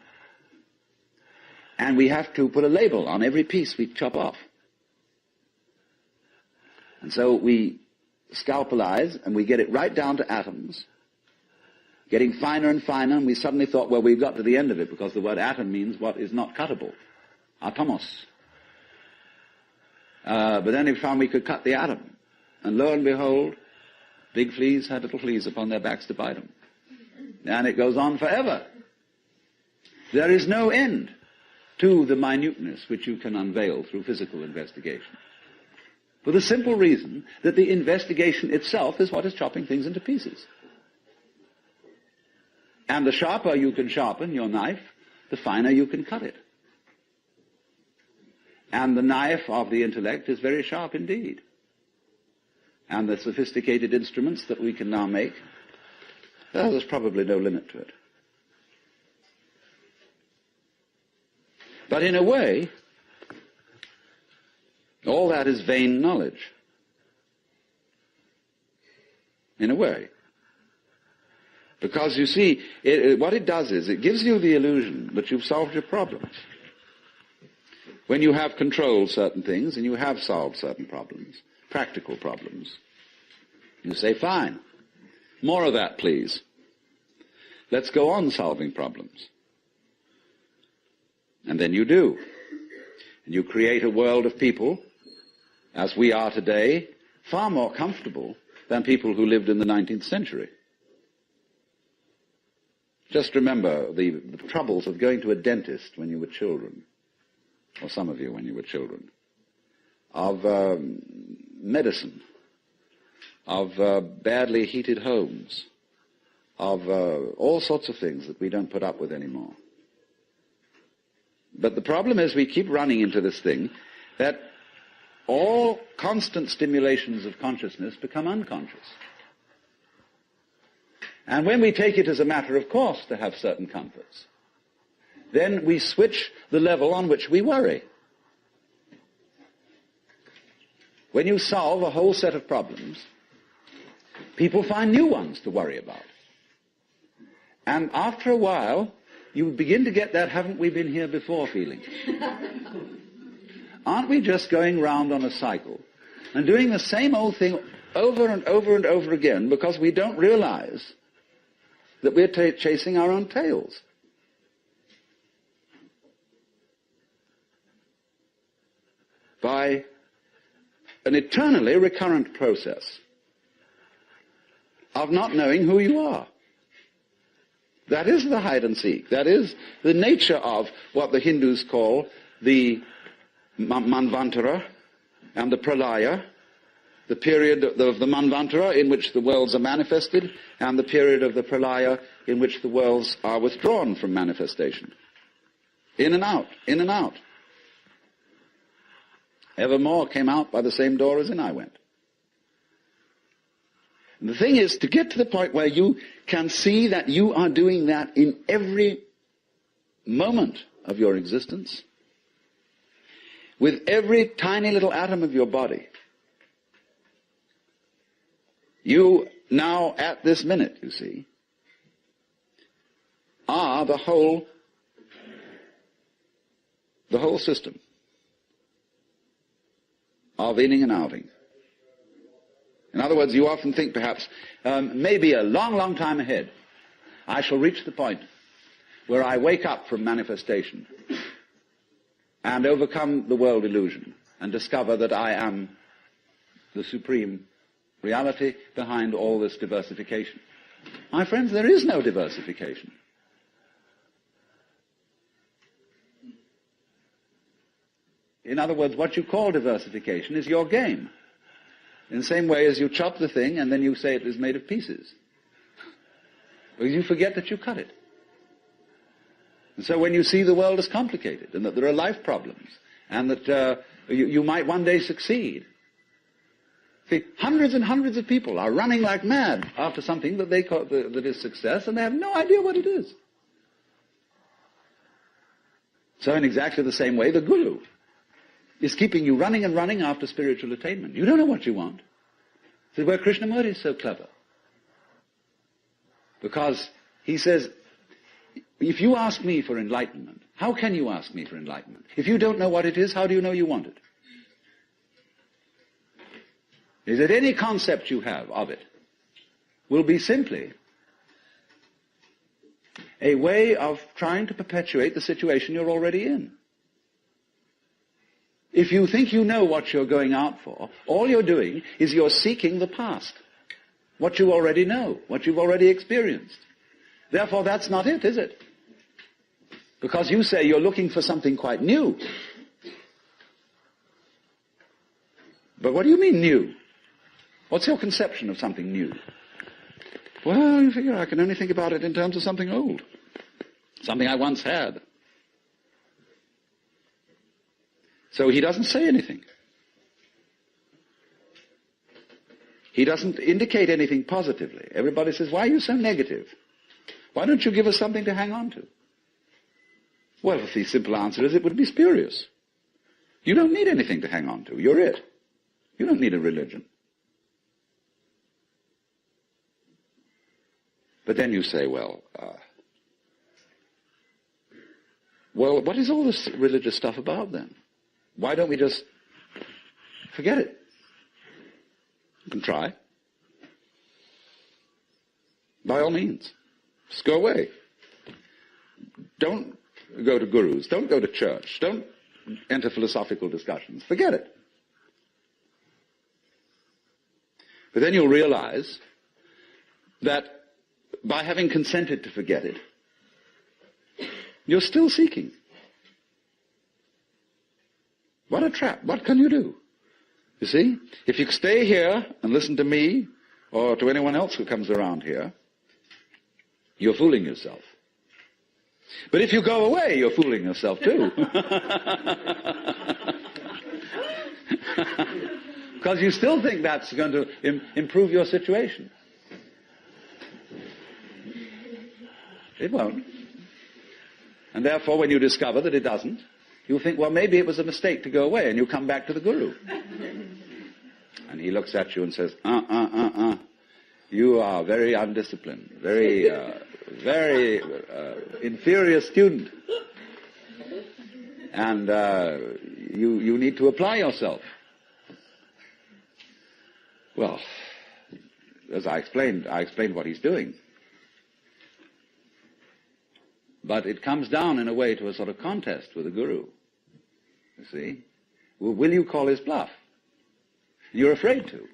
And we have to put a label on every piece we chop off. And so we scalpelize, and we get it right down to atoms, getting finer and finer, and we suddenly thought, well, we've got to the end of it, because the word atom means what is not cuttable. Atomos. But then we found we could cut the atom. And lo and behold, big fleas had little fleas upon their backs to bite them. And it goes on forever. There is no end to the minuteness which you can unveil through physical investigation. For the simple reason that the investigation itself is what is chopping things into pieces. And the sharper you can sharpen your knife, the finer you can cut it. And the knife of the intellect is very sharp indeed. And the sophisticated instruments that we can now make, well, there's probably no limit to it. But in a way, all that is vain knowledge. In a way. Because you see, what it does is it gives you the illusion that you've solved your problems. When you have controlled certain things and you have solved certain problems, practical problems, you say, fine, more of that, please. Let's go on solving problems. And then you do. And you create a world of people, as we are today, far more comfortable than people who lived in the 19th century. Just remember the troubles of going to a dentist when you were children, or some of you when you were children, of medicine, of badly heated homes, of all sorts of things that we don't put up with anymore. But the problem is we keep running into this thing that all constant stimulations of consciousness become unconscious. And when we take it as a matter of course to have certain comforts, then we switch the level on which we worry. When you solve a whole set of problems, people find new ones to worry about. And after a while, you begin to get that haven't we been here before feeling. Aren't we just going round on a cycle and doing the same old thing over and over and over again because we don't realize that we're chasing our own tails? By an eternally recurrent process of not knowing who you are. That is the hide and seek. That is the nature of what the Hindus call the Manvantara and the Pralaya, the period of the Manvantara in which the worlds are manifested, and the period of the Pralaya in which the worlds are withdrawn from manifestation. In and out, in and out. Evermore came out by the same door as in I went. And the thing is to get to the point where you can see that you are doing that in every moment of your existence, with every tiny little atom of your body. You now, at this minute, you see, are the whole system of inning and outing. In other words, you often think perhaps, maybe a long, long time ahead, I shall reach the point where I wake up from manifestation and overcome the world illusion and discover that I am the supreme reality behind all this diversification. My friends, there is no diversification. In other words, what you call diversification is your game. In the same way as you chop the thing and then you say it is made of pieces. Because you forget that you cut it. And so when you see the world as complicated and that there are life problems and that you might one day succeed. See, hundreds and hundreds of people are running like mad after something that they call that is success, and they have no idea what it is. So in exactly the same way, the guru is keeping you running and running after spiritual attainment. You don't know what you want. This is where Krishnamurti is so clever. Because he says, if you ask me for enlightenment, how can you ask me for enlightenment? If you don't know what it is, how do you know you want it? Is that any concept you have of it will be simply a way of trying to perpetuate the situation you're already in. If you think you know what you're going out for, all you're doing is you're seeking the past, what you already know, what you've already experienced. Therefore, that's not it, is it? Because you say you're looking for something quite new. But what do you mean new? What's your conception of something new? Well, you figure I can only think about it in terms of something old, something I once had. So he doesn't say anything. He doesn't indicate anything positively. Everybody says, why are you so negative? Why don't you give us something to hang on to? Well, if the simple answer is it would be spurious. You don't need anything to hang on to. You're it. You don't need a religion. But then you say, well, what is all this religious stuff about then? Why don't we just forget it? You can try. By all means. Just go away. Don't go to gurus. Don't go to church. Don't enter philosophical discussions. Forget it. But then you'll realize that by having consented to forget it, you're still seeking. What a trap. What can you do? You see, if you stay here and listen to me or to anyone else who comes around here, you're fooling yourself. But if you go away, you're fooling yourself too. Because you still think that's going to improve your situation. It won't. And therefore, when you discover that it doesn't, you'll think, well, maybe it was a mistake to go away, and you come back to the guru. And he looks at you and says, you are very undisciplined, very inferior student. And you need to apply yourself. Well, as I explained what he's doing. But it comes down in a way to a sort of contest with the guru. You see? Well, will you call his bluff? You're afraid to.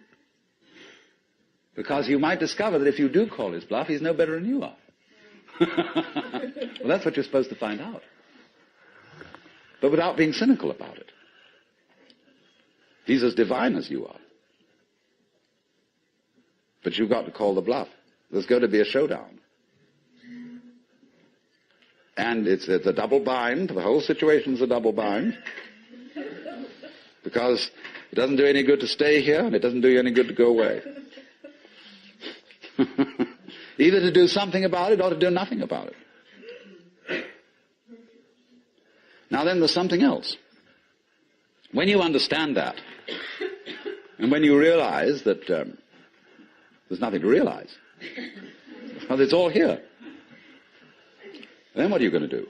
Because you might discover that if you do call his bluff, he's no better than you are. Well, that's what you're supposed to find out. But without being cynical about it. He's as divine as you are. But you've got to call the bluff. There's going to be a showdown. And it's a double bind. The whole situation's a double bind. Because it doesn't do any good to stay here, and it doesn't do you any good to go away. Either to do something about it or to do nothing about it. Now then, there's something else. When you understand that, and when you realize that there's nothing to realize, because it's all here, then what are you going to do?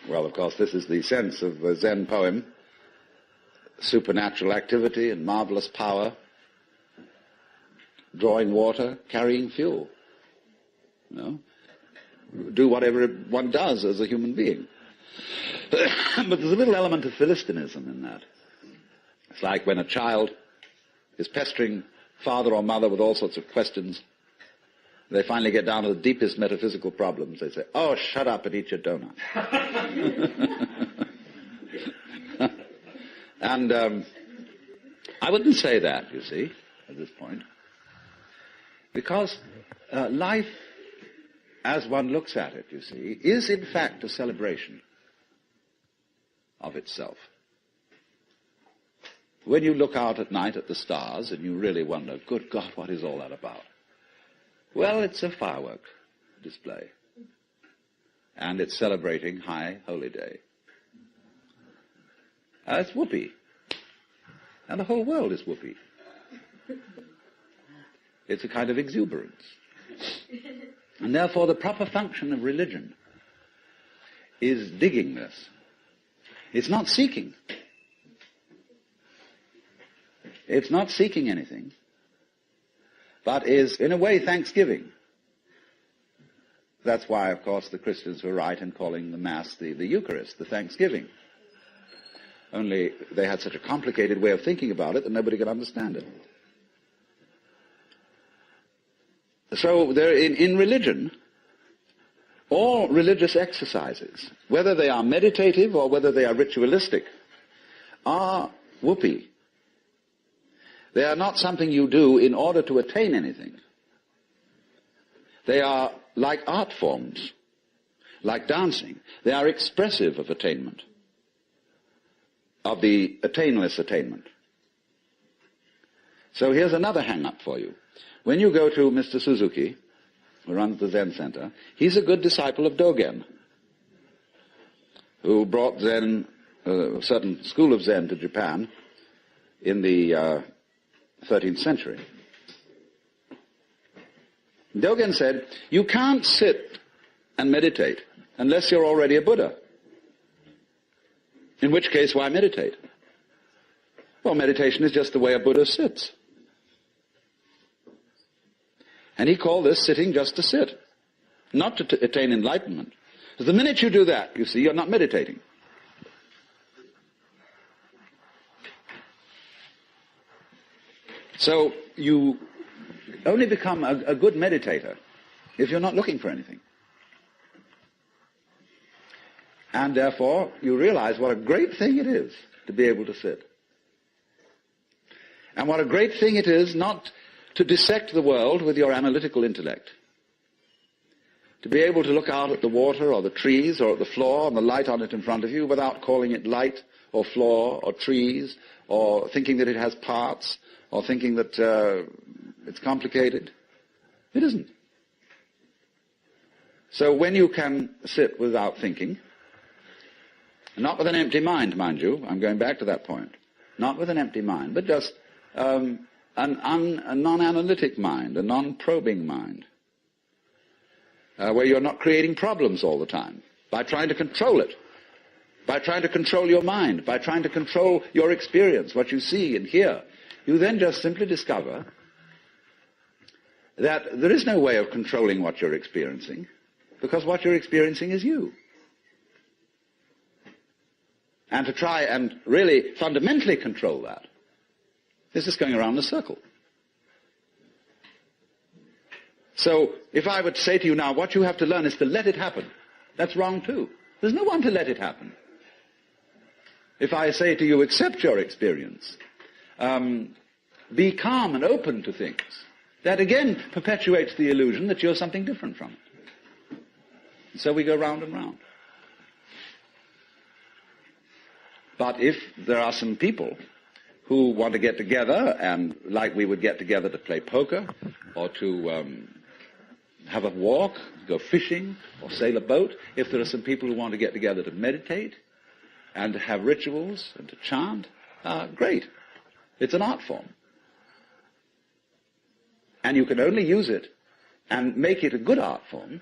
Well, of course, this is the sense of a Zen poem. Supernatural activity and marvelous power. Drawing water, carrying fuel. You know? Do whatever one does as a human being. But there's a little element of Philistinism in that. It's like when a child is pestering father or mother with all sorts of questions. They finally get down to the deepest metaphysical problems. They say, oh, shut up and eat your donut. And I wouldn't say that, you see, at this point. Because life, as one looks at it, you see, is in fact a celebration of itself. When you look out at night at the stars and you really wonder, good God, what is all that about? Well, it's a firework display. And it's celebrating High Holy Day. It's whoopee. And the whole world is whoopee. It's a kind of exuberance. And therefore the proper function of religion is digging this. It's not seeking. It's not seeking anything. But is, in a way, thanksgiving. That's why, of course, the Christians were right in calling the Mass the Eucharist, the thanksgiving. Only they had such a complicated way of thinking about it that nobody could understand it. So there, in religion, all religious exercises, whether they are meditative or whether they are ritualistic, are whoopee. They are not something you do in order to attain anything. They are like art forms. like dancing. They are expressive of attainment, of the attainless attainment. So here's another hang-up for you. When you go to Mr. Suzuki, who runs the Zen Center, he's a good disciple of Dogen, who brought Zen, a certain school of Zen to Japan in the 13th century. Dogen said, you can't sit and meditate unless you're already a Buddha. In which case, why meditate? Well, meditation is just the way a Buddha sits. And he called this sitting just to sit, not to attain enlightenment. Because the minute you do that, you see, you're not meditating. So you only become a good meditator if you're not looking for anything. And therefore, you realize what a great thing it is to be able to sit. And what a great thing it is not to dissect the world with your analytical intellect. To be able to look out at the water or the trees or at the floor and the light on it in front of you without calling it light or floor or trees or thinking that it has parts or thinking that it's complicated. It isn't. So when you can sit without thinking, not with an empty mind, mind you, I'm going back to that point, not with an empty mind, but just a non-analytic mind, a non-probing mind, where you're not creating problems all the time by trying to control it, by trying to control your mind, by trying to control your experience, what you see and hear. You then just simply discover that there is no way of controlling what you're experiencing, because what you're experiencing is you. And to try and really fundamentally control that is just going around in a circle. So if I would say to you now, what you have to learn is to let it happen, that's wrong too. There's no one to let it happen. If I say to you, accept your experience, be calm and open to things, that again perpetuates the illusion that you're something different from it. And so we go round and round. But if there are some people who want to get together, and like we would get together to play poker, or to have a walk, go fishing, or sail a boat, if there are some people who want to get together to meditate, and to have rituals, and to chant, great. It's an art form. And you can only use it and make it a good art form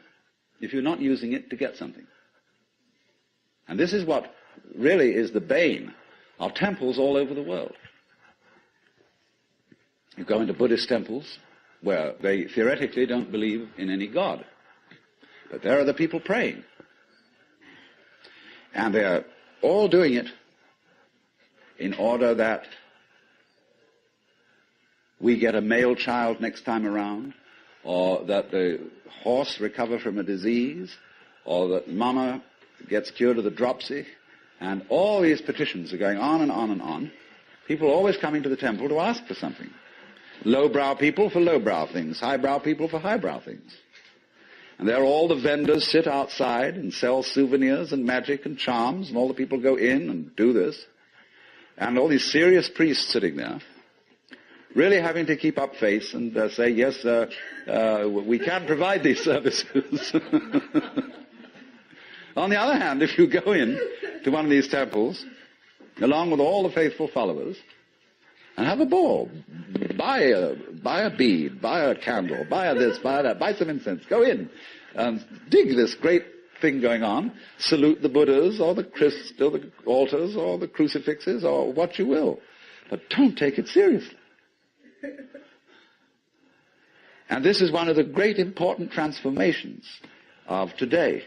if you're not using it to get something. And this is what really is the bane of temples all over the world. You go into Buddhist temples where they theoretically don't believe in any God. But there are the people praying. And they're all doing it in order that we get a male child next time around, or that the horse recover from a disease, or that mama gets cured of the dropsy. And all these petitions are going on and on and on. People always coming to the temple to ask for something. Lowbrow people for lowbrow things, highbrow people for highbrow things. And there all the vendors sit outside and sell souvenirs and magic and charms, and all the people go in and do this. And all these serious priests sitting there, really having to keep up face and say, yes, we can provide these services. On the other hand, if you go in to one of these temples, along with all the faithful followers, and have a ball, buy a bead, buy a candle, buy a this, buy that, buy some incense, go in, dig this great thing going on, salute the Buddhas or the altars or the crucifixes or what you will, but don't take it seriously. And this is one of the great important transformations of today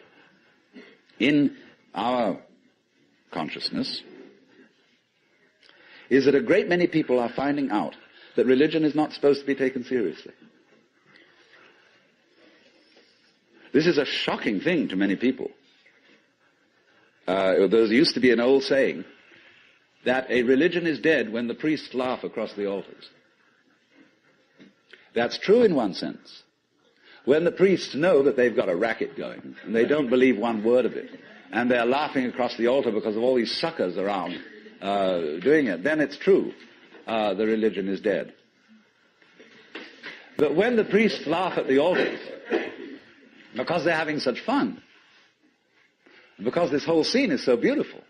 in our consciousness, is that a great many people are finding out that religion is not supposed to be taken seriously. This is a shocking thing to many people. There used to be an old saying that a religion is dead when the priests laugh across the altars. That's true in one sense. when the priests know that they've got a racket going, and they don't believe one word of it, and they're laughing across the altar because of all these suckers around doing it, then it's true. The religion is dead. But when the priests laugh at the altars, because they're having such fun, because this whole scene is so beautiful,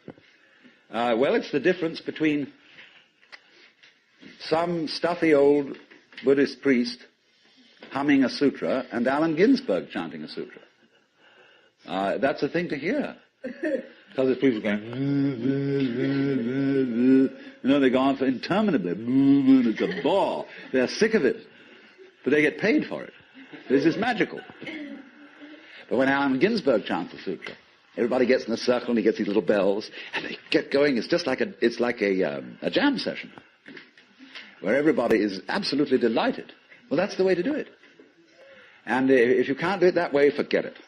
well, it's the difference between some stuffy old Buddhist priest humming a sutra and Allen Ginsberg chanting a sutra. That's a thing to hear. Because the priests are going, they go on for interminably. It's a bore. They're sick of it. But they get paid for it. This is magical. But when Allen Ginsberg chants the sutra, everybody gets in a circle and he gets these little bells, and they get going. It's just like a jam session, where everybody is absolutely delighted. Well, that's the way to do it. And if you can't do it that way, forget it.